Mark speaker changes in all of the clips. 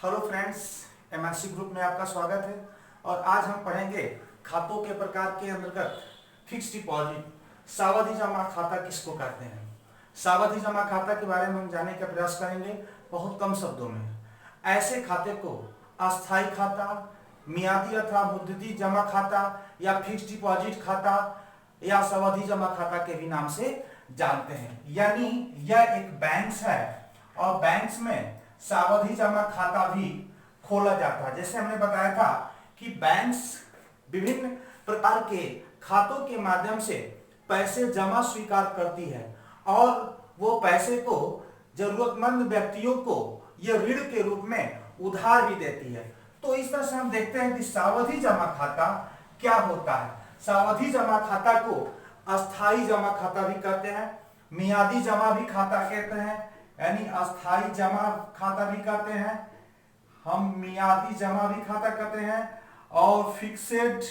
Speaker 1: Hello friends, MNC group में आपका स्वागत है। और आज हम पढ़ेंगे खातों के प्रकार के अंतर्गत फिक्स डिपॉजिट, सावधि जमा खाता किसको कहते हैं। सावधि जमा खाता के बारे में हम जानने का प्रयास करेंगे बहुत कम शब्दों में। ऐसे खाते को अस्थायी खाता, मियादी अथवा मुद्दती जमा खाता या फिक्स डिपॉजिट खाता या सावधि जमा खाता के भी नाम से जानते हैं। यानी यह एक बैंक है और बैंक में सावधि जमा खाता भी खोला जाता है। जैसे हमने बताया था कि बैंक्स विभिन्न प्रकार के खातों के माध्यम से पैसे जमा स्वीकार करती है और वो पैसे को जरूरतमंद व्यक्तियों को ये ऋण के रूप में उधार भी देती है। तो इस तरह से हम देखते हैं कि सावधि जमा खाता क्या होता है। सावधि जमा खाता को अस्थायी जमा खाता भी कहते हैं, मियादी जमा भी खाता कहते हैं, यानी अस्थायी जमा खाता भी कहते हैं, हम मियादी जमा भी खाता कहते हैं और फिक्सेड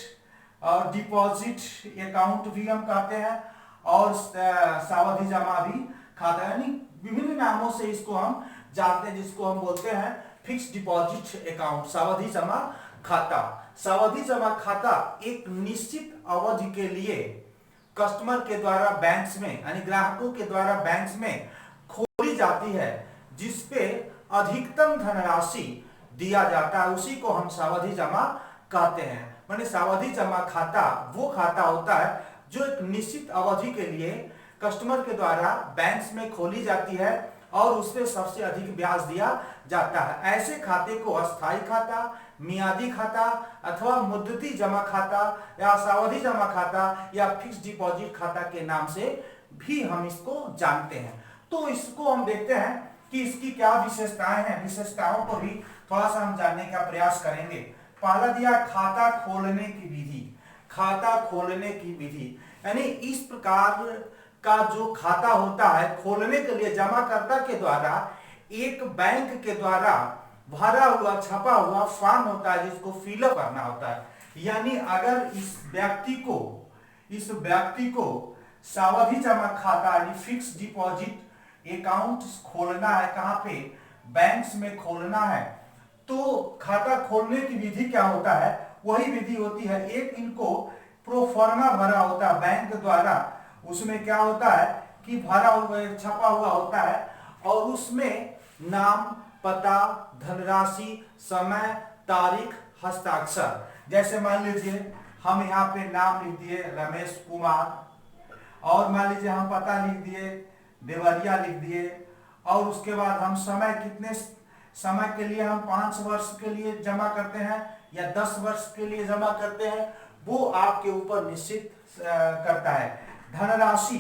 Speaker 1: और डिपॉजिट अकाउंट भी हम कहते हैं और सावधि जमा भी खाता, यानी विभिन्न नामों से इसको हम जानते हैं, जिसको हम बोलते हैं फिक्स डिपॉजिट अकाउंट, सावधि जमा खाता। सावधि जमा खाता एक निश्चित अवधि के लिए कस्टमर के द्वारा बैंक्स में, यानी ग्राहकों के द्वारा बैंक्स में खोली जाती है, जिसपे अधिकतम धनराशि दिया जाता है, उसी को हम सावधि जमा कहते हैं। माने सावधि जमा खाता वो खाता होता है जो एक निश्चित अवधि के लिए कस्टमर के द्वारा बैंक्स में खोली जाती है और उसपे सबसे अधिक ब्याज दिया जाता है। ऐसे खाते को अस्थायी खाता, मियादी खाता अथवा मुद्दती जमा खाता या सावधि जमा खाता या फिक्स डिपॉजिट खाता के नाम से भी हम इसको जानते हैं। तो इसको हम देखते हैं कि इसकी क्या विशेषताएं हैं। विशेषताओं को भी थोड़ा सा हम जानने का प्रयास करेंगे। पहला दिया खाता खोलने की विधि। खाता खोलने की विधि यानी इस प्रकार का जो खाता होता है, खोलने के लिए जमाकर्ता के द्वारा एक बैंक के द्वारा भरा हुआ छपा हुआ फॉर्म होता है, जिसको फिलअप करना होता है। यानी अगर इस व्यक्ति को सावधि जमा खाता यानी फिक्स डिपॉजिट अकाउंट खोलना है, कहां पे, बैंक्स में खोलना है, तो खाता खोलने की विधि क्या होता है, वही विधि होती है। एक इनको प्रोफार्मा भरा होता है बैंक द्वारा, उसमें क्या होता है कि भरा हुआ छपा हुआ होता है और उसमें नाम, पता, धनराशि, समय, तारीख, हस्ताक्षर। जैसे मान लीजिए हम यहाँ पे नाम लिख दिए रमेश कुमार और मान लीजिए हम पता लिख दिए देवरिया लिख दिए और उसके बाद हम समय, कितने समय के लिए हम 5 वर्ष के लिए जमा करते हैं या 10 वर्ष के लिए जमा करते हैं, वो आपके ऊपर निश्चित करता है। धनराशि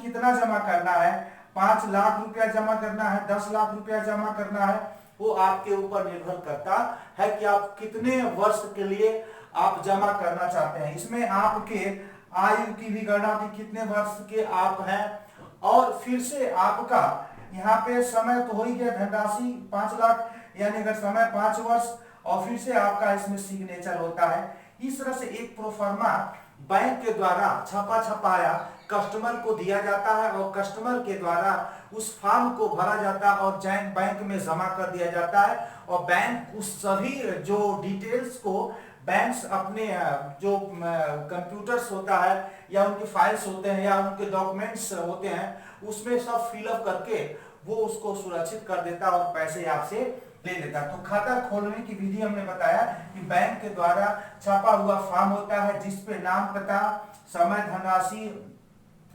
Speaker 1: कितना जमा करना है, 5 लाख रुपया जमा करना है, 10 लाख रुपया जमा करना है, वो आपके ऊपर निर्भर करता है कि आप कितने वर्ष के लिए आप जमा करना चाहते हैं। इसमें आपके आयु की भी गणना की, कितने वर्ष के आप हैं और फिर से आपका यहाँ पे समय तो हो ही गया, धनराशि 5 लाख यानी अगर समय 5 वर्ष और फिर से आपका इसमें सिग्नेचर होता है। इस तरह से एक प्रोफार्मा बैंक के द्वारा छपाया कस्टमर को दिया जाता है और कस्टमर के द्वारा उस फॉर्म को भरा जाता है और बैंक में जमा कर दिया जाता है और बैंक उस सभी जो डिटेल्स को बैंक्स अपने जो कंप्यूटर्स होता है या उनके फाइल्स होते हैं या उनके डॉक्यूमेंट्स होते हैं, उसमें सब फिलअप करके वो उसको सुरक्षित कर देता और पैसे आपसे ले लेता। तो खाता खोलने की विधि हमने बताया कि बैंक के द्वारा छपा हुआ फॉर्म होता है, जिसपे नाम, पता, समय, धनराशि,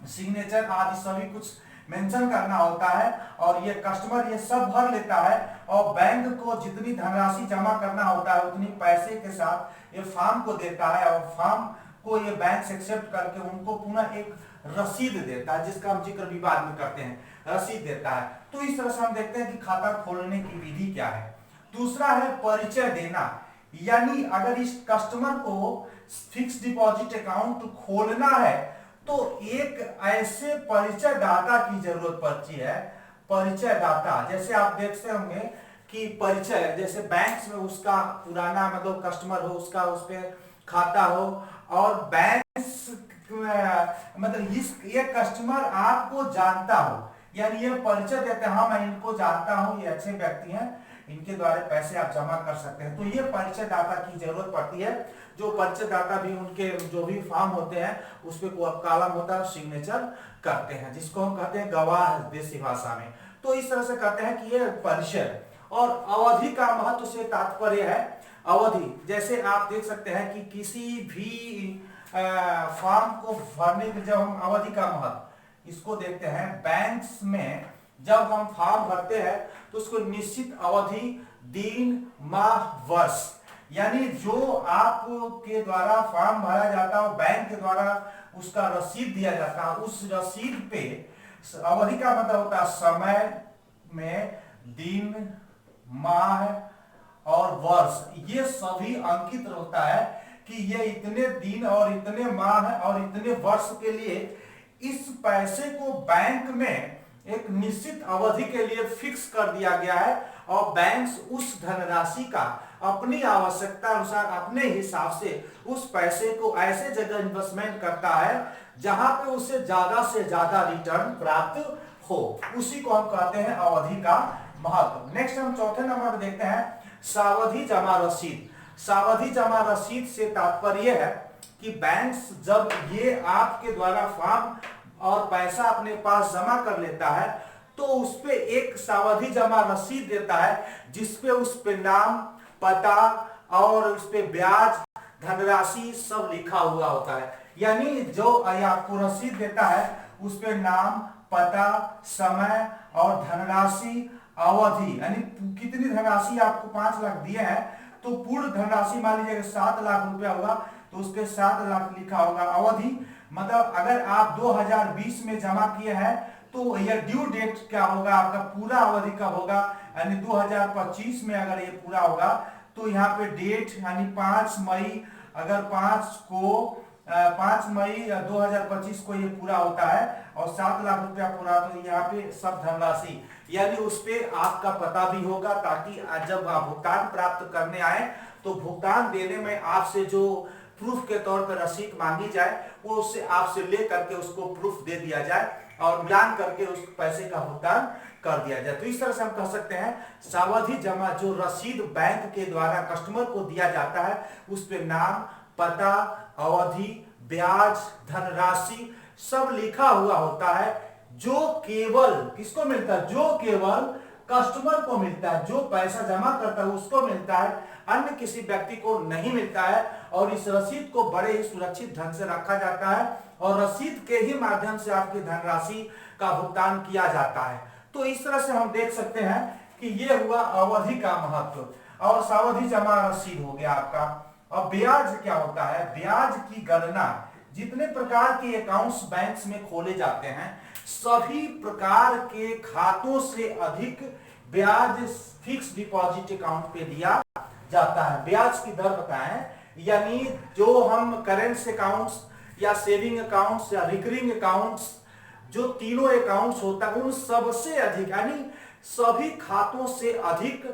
Speaker 1: सिग्नेचर आदि सभी कुछ मेंशन करना होता है और ये कस्टमर ये सब भर लेता है और बैंक को जितनी धनराशि जमा करना होता है उतनी पैसे के साथ ये फॉर्म को देता है और फॉर्म को ये बैंक एक्सेप्ट करके उनको पुनः एक रसीद देता है, जिसका हम जिक्र भी बाद में करते हैं, रसीद देता है। तो इस तरह से हम देखते हैं कि खाता खोलने की विधि क्या है। दूसरा है परिचय देना, यानी अगर इस कस्टमर को फिक्स डिपॉजिट अकाउंट खोलना है तो एक ऐसे परिचय दाता की जरूरत पड़ती है। परिचय दाता, जैसे आप देखते होंगे कि परिचय, जैसे बैंक्स में उसका पुराना मतलब कस्टमर हो, उसका उस पे खाता हो और बैंक्स मतलब ये कस्टमर आपको जानता हो, यानी ये परिचय देते हैं, हाँ मैं इनको जानता हूँ, ये अच्छे व्यक्ति हैं, इनके द्वारा पैसे आप जमा कर सकते हैं। तो ये परिचय दाता की जरूरत पड़ती है। जो परिचय दाता भी उनके जो भी फॉर्म होते हैं उस पे कॉलम होता है, सिग्नेचर करते हैं, जिसको हम कहते हैं गवाह देसी भाषा में। तो इस तरह से कहते हैं कि ये परिचय। और अवधि का महत्व से तात्पर्य है अवधि, जैसे आप देख सकते हैं कि किसी भी फॉर्म को भरने के जब हम अवधि का महत्व इसको देखते हैं, बैंक्स में जब हम फॉर्म भरते हैं तो उसको निश्चित अवधि, दिन, माह, वर्ष, यानी जो आपके द्वारा फॉर्म भरा जाता है बैंक के द्वारा उसका रसीद दिया जाता है, उस रसीद पे अवधि का मतलब होता है समय में दिन, माह और वर्ष, ये सभी अंकित होता है कि ये इतने दिन और इतने माह और इतने वर्ष के लिए इस पैसे को बैंक में एक निश्चित अवधि के लिए फिक्स कर दिया गया है और बैंक्स उस धनराशि का अपनी आवश्यकता अनुसार अपने हिसाब से उस पैसे को ऐसे जगह इन्वेस्टमेंट करता है जहां पे उसे ज्यादा से ज्यादा रिटर्न प्राप्त हो, उसी को हम कहते हैं अवधि का महत्व। नेक्स्ट हम चौथे नंबर पर देखते हैं सावधि जमा रसीद। सावधि जमा रसीद से तात्पर्य है कि बैंक्स जब ये आपके द्वारा फॉर्म और पैसा अपने पास जमा कर लेता है तो उस पे एक सावधि जमा रसीद देता है जिसपे उस पे नाम, पता और उस पे ब्याज, धनराशि सब लिखा हुआ होता है। यानी जो आपको रसीद देता है उस पे नाम, पता, समय और धनराशि, अवधि, यानी कितनी धनराशि आपको 5 लाख दिए हैं तो पूर्ण धनराशि मान लीजिए 7 लाख रुपया होगा तो उसके 7 लाख लिखा होगा। अवधि मतलब अगर आप 2020 में जमा किए हैं तो यह ड्यू डेट क्या होगा, आपका पूरा अवधि कब होगा, यानी 2025 में अगर ये पूरा होगा तो यहाँ पे डेट यानी 5 मई, अगर 5 मई 2025 को ये पूरा होता है और 7 लाख रुपया पूरा, तो यहाँ पे सब धनराशि यानी उस पे आपका पता भी होगा ताकि जब आप भुगतान प्राप्त करने आए तो भुगतान देने में आपसे जो प्रूफ के तौर पर रसीद मांगी जाए वो उससे आपसे ले करके उसको प्रूफ दे दिया जाए और जान करके उस पैसे का भुगतान कर दिया जाए। तो इस तरह से हम कह सकते हैं सावधि जमा जो रसीद बैंक के द्वारा कस्टमर को दिया जाता है उस पे नाम, पता, अवधि, ब्याज, धनराशि सब लिखा हुआ होता है, जो केवल किसको मिलता है, जो केवल कस्टमर को मिलता है, जो पैसा जमा करता है उसको मिलता है, अन्य किसी व्यक्ति को नहीं मिलता है। और इस रसीद को बड़े ही सुरक्षित ढंग से रखा जाता है और रसीद के ही माध्यम से आपकी धनराशि का भुगतान किया जाता है। तो इस तरह से हम देख सकते हैं कि ये हुआ अवधि का महत्व और सावधि जमा रसीद हो गया आपका। अब ब्याज क्या होता है, ब्याज की गणना जितने प्रकार के अकाउंट्स बैंक्स में खोले जाते हैं सभी प्रकार के खातों से अधिक ब्याज फिक्स डिपॉजिट अकाउंट पे दिया जाता है। ब्याज की दर बताएं, यानी जो हम करेंट अकाउंट्स या सेविंग अकाउंट्स या रिकरिंग अकाउंट्स जो तीनों अकाउंट्स होता है उन सबसे अधिक यानी सभी खातों से अधिक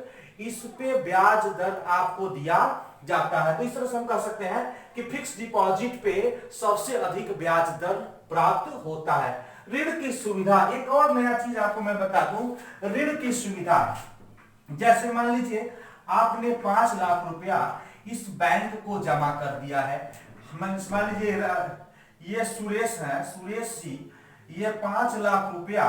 Speaker 1: इस पे ब्याज दर आपको दिया जाता है। तो इस तरह से हम कह सकते हैं कि फिक्स डिपॉजिट पे सबसे अधिक ब्याज दर प्राप्त होता है। ऋण की सुविधा, एक और नया चीज आपको मैं बता दूं, ऋण की सुविधा जैसे मान लीजिए आपने 5 लाख रुपया इस बैंक को जमा कर दिया है, मान लीजिए ये सुरेश है, सुरेश जी ये 5 लाख रुपया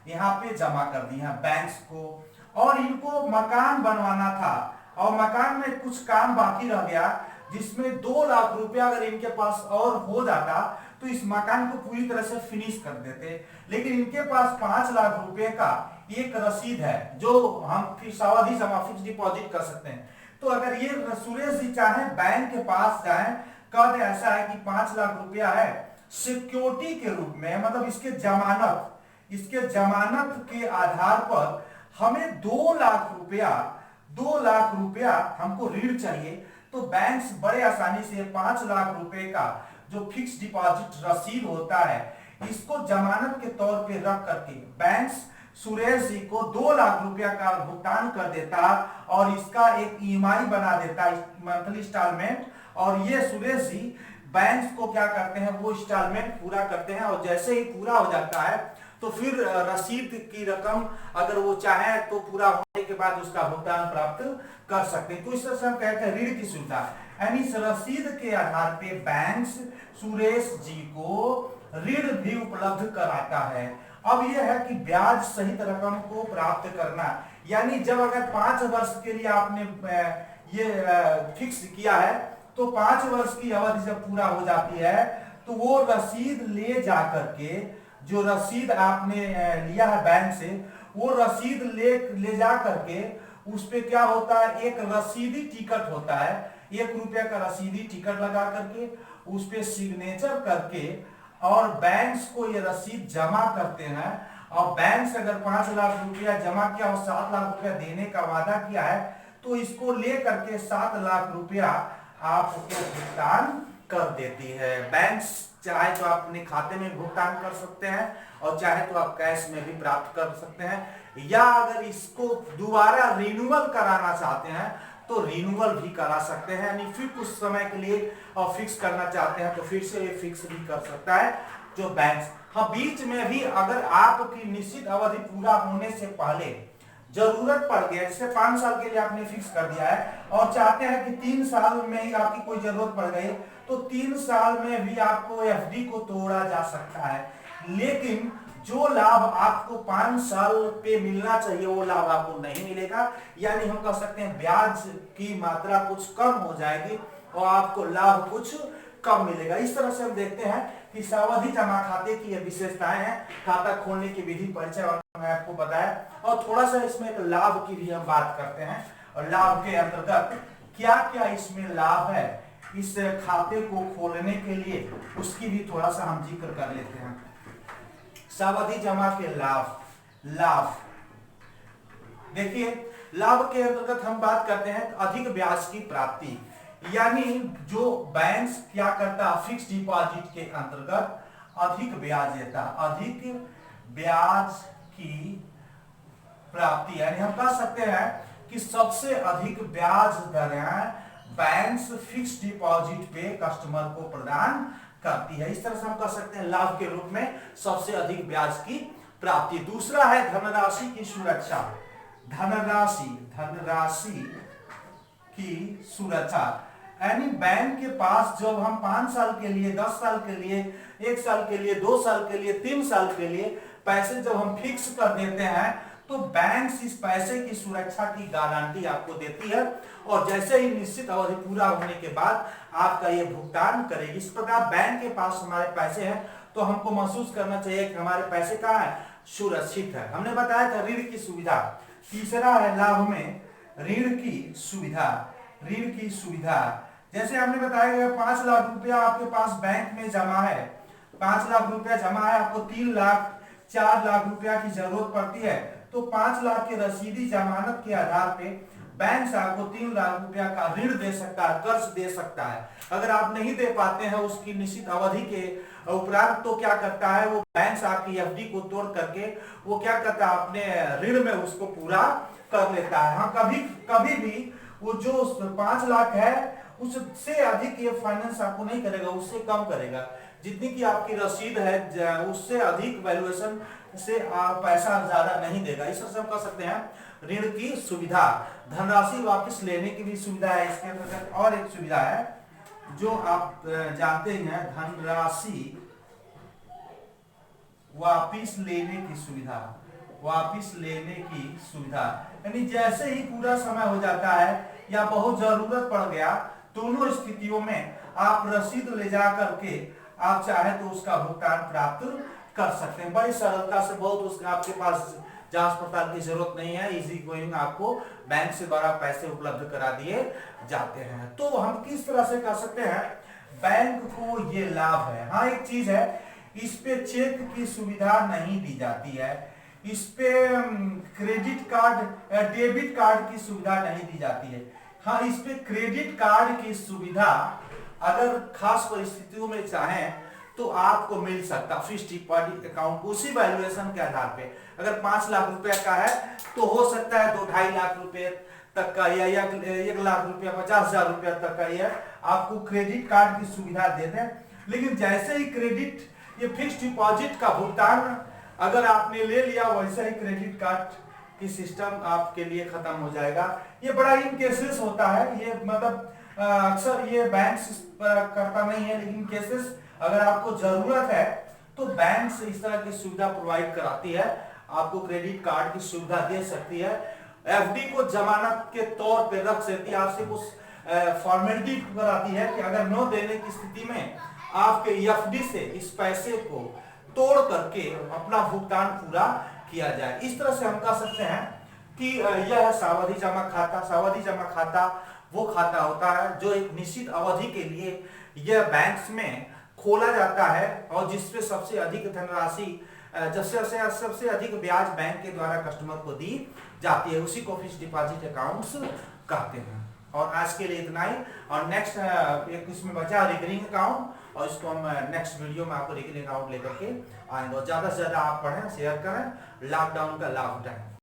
Speaker 1: यहाँ पे जमा कर दिया बैंक्स को और इनको मकान बनवाना था और मकान में कुछ काम बाकी रह गया जिसमें 2 लाख रुपया अगर इनके पास और हो जाता तो इस मकान को पूरी तरह से फिनिश कर देते, लेकिन इनके पास 5 लाख रुपए का एक रसीद है जो हम फिर सावधि जमा फिक्स डिपॉजिट कर सकते हैं। तो अगर ये सुरेश जी चाहे बैंक के पास जाए, कह दे ऐसा है कि 5 लाख रुपया है सिक्योरिटी के रूप में, मतलब इसके जमानत के आधार पर हमें 2 लाख रुपया हमको ऋण चाहिए, तो बैंक्स बड़े आसानी से 5 लाख रुपए का जो फिक्स डिपॉजिट रसीद होता है इसको जमानत के तौर पे रख करके बैंक्स सुरेश जी को 2 लाख रुपया का भुगतान कर देता और इसका एक ईएमआई बना देता मंथली इंस्टॉलमेंट, और ये सुरेश जी बैंक्स को क्या करते हैं वो इंस्टॉलमेंट पूरा करते हैं और जैसे ही पूरा हो जाता है तो फिर रसीद की रकम अगर वो चाहे तो पूरा होने के बाद उसका भुगतान प्राप्त कर सकते हैं। तो इस तरह से हम कहते हैं ऋण की सुविधा, यानी इस रसीद के आधार पे बैंक सुरेश जी को ऋण भी उपलब्ध कराता है। अब यह है कि ब्याज सहित रकम को प्राप्त करना, यानी जब अगर 5 वर्ष के लिए आपने ये फिक्स किया है तो 5 वर्ष की अवधि जब पूरा हो जाती है तो वो रसीद ले जाकर के, जो रसीद आपने लिया है बैंक से, वो रसीद ले जा करके उस पे क्या होता है, एक रसीदी टिकट होता है, 1 रुपया का रसीदी टिकट लगा करके उस पे सिग्नेचर करके और बैंक को ये रसीद जमा करते हैं। और बैंक से अगर 5 लाख रुपया जमा किया और 7 लाख रुपया देने का वादा किया है तो इसको ले करके 7 लाख रुपया आपको भुगतान कर देती है। बैंक चाहे तो आप अपने खाते में भुगतान कर सकते हैं और चाहे तो आप कैश में भी प्राप्त कर सकते हैं, या अगर इसको दोबारा रिन्यूअल कराना चाहते हैं तो रिन्यूअल भी करा सकते हैं, यानी फिर कुछ समय के लिए फिक्स करना चाहते हैं तो फिर से ये फिक्स भी कर सकता है जो बैंक। हाँ, बीच में भी अगर आपकी निश्चित अवधि पूरा होने से पहले जरूरत पड़ गया, जैसे 5 साल के लिए आपने फिक्स कर दिया है और चाहते हैं कि 3 साल में ही आपकी कोई जरूरत पड़ गई तो 3 साल में भी आपको एफडी को तोड़ा जा सकता है, लेकिन जो लाभ आपको 5 साल पे मिलना चाहिए वो लाभ आपको नहीं मिलेगा, यानी हम कह सकते हैं ब्याज की मात्रा कुछ कम हो जाएगी और आपको लाभ कुछ कम मिलेगा। इस तरह से हम देखते हैं कि सावधि जमा खाते की ये विशेषताएं हैं। खाता खोलने की विधि परिचय और मैं आपको बताया, और थोड़ा सा इसमें एक लाभ की भी हम बात करते हैं और लाभ के अंतर्गत क्या क्या इसमें लाभ है इस खाते को खोलने के लिए, उसकी भी थोड़ा सा हम जिक्र कर लेते हैं। सावधि जमा के लाभ देखिए, लाभ के अंतर्गत हम बात करते हैं अधिक ब्याज की प्राप्ति, यानी जो बैंक क्या करता है फिक्स डिपॉजिट के अंतर्गत अधिक ब्याज देता, अधिक ब्याज की प्राप्ति, यानी हम कह सकते हैं कि सबसे अधिक ब्याज दरें बैंक फिक्स डिपॉजिट पे कस्टमर को प्रदान करती है। इस तरह से हम कह सकते हैं लाभ के रूप में सबसे अधिक ब्याज की प्राप्ति। दूसरा है धनराशि की सुरक्षा, धनराशि की सुरक्षा, यानी बैंक के पास जब हम 5 साल के लिए, 10 साल के लिए, 1 साल के लिए, 2 साल के लिए, 3 साल के लिए पैसे जब हम फिक्स कर देते हैं तो बैंक इस पैसे की सुरक्षा की गारंटी आपको देती है और जैसे ही निश्चित अवधि पूरा होने के बाद आपका ये भुगतान करेगी। इस प्रकार बैंक के पास हमारे पैसे हैं तो हमको महसूस करना चाहिए कि हमारे पैसे कहाँ है, सुरक्षित है। हमने बताया था ऋण की सुविधा। तीसरा है लाभ में ऋण की सुविधा, ऋण की सुविधा। जैसे हमने बताया 5 लाख रुपया आपके पास बैंक में जमा है, 5 लाख रुपया जमा है, आपको 3 लाख 4 लाख रुपया की जरूरत पड़ती है तो 5 लाख की रसीदी जमानत के आधार पे बैंक से आपको 3 लाख रुपया का ऋण दे सकता है, कर्ज दे सकता है। अगर आप नहीं दे पाते हैं उसकी निश्चित अवधि के उपरांत तो क्या करता है वो बैंक से आपकी एफडी को तोड़ करके वो क्या करता है अपने ऋण में उसको पूरा कर लेता है। हाँ, कभी भी वो जो 5 लाख है उससे अधिक ये फाइनेंस आपको नहीं करेगा, उससे कम करेगा। जितनी की आपकी रसीद है उससे अधिक वैल्यूएशन से पैसा ज्यादा नहीं देगा। इस तरह से हम कह सकते हैं ऋण की सुविधा। धनराशि वापस लेने की भी सुविधा है इसके अंतर्गत। और एक सुविधा है जो आप जानते हैं, धनराशि वापिस लेने की सुविधा, वापिस लेने की सुविधा, यानी जैसे ही पूरा समय हो जाता है या बहुत जरूरत पड़ गया, दोनों स्थितियों में आप रसीद ले जा करके आप चाहे तो उसका भुगतान प्राप्त कर सकते हैं बड़ी सरलता से। बहुत उसका आपके पास जांच पड़ताल की जरूरत नहीं है, इजी गोइंग आपको बैंक से द्वारा पैसे उपलब्ध करा दिए जाते हैं। तो हम किस तरह से कर सकते हैं, बैंक को ये लाभ है। हाँ, एक चीज है, इस पे चेक की सुविधा नहीं दी जाती है, इस पे क्रेडिट कार्ड, डेबिट कार्ड की सुविधा नहीं दी जाती है। हाँ, इस पे क्रेडिट कार्ड की सुविधा अगर खास परिस्थितियों में चाहें तो आपको मिल सकता फिक्स्ड डिपॉजिट अकाउंट उसी वैल्यूएशन के आधार पे। अगर 5 लाख रुपया का है तो हो सकता है 2-2.5 लाख रुपए तक का या 1 लाख रुपया 50,000 रुपया तक का ये आपको क्रेडिट कार्ड की सुविधा दे दें। लेकिन जैसे ही क्रेडिट ये फिक्स्ड डिपॉजिट का भुगतान अगर आपने ले लिया वैसे ही क्रेडिट कार्ड की सिस्टम आपके लिए खत्म हो जाएगा। ये बड़ा इन केसेस होता है, ये मतलब अक्सर ये बैंक करता नहीं है, लेकिन केसेस अगर आपको जरूरत है तो बैंक से इस तरह की सुविधा प्रोवाइड कराती है, आपको क्रेडिट कार्ड की सुविधा दे सकती है, एफडी को जमानत के तौर पे रख सकती है, आपसे कुछ फॉर्मेलिटी कराती है कि अगर न देने की स्थिति में आपके एफडी से इस पैसे को तोड़ करके अपना भुगतान पूरा किया जाए। इस तरह से हम कह सकते हैं कि यह सावधि जमा खाता, सावधि जमा खाता वो खाता होता है जो एक निश्चित अवधि के लिए यह बैंक्स में खोला जाता है और जिसपे सबसे अधिक धनराशि सबसे अधिक ब्याज बैंक के द्वारा कस्टमर को दी जाती है, उसी को फिक्स्ड डिपॉजिट अकाउंट्स कहते हैं। और आज के लिए इतना ही, और नेक्स्ट एक इसमें बचा रिकरिंग अकाउंट, और इसको हम नेक्स्ट वीडियो में आपको रिकरिंग अकाउंट लेकर के आएंगे। और ज्यादा से ज्यादा आप पढ़ें, शेयर करें, लॉकडाउन का लाभ उठाएं।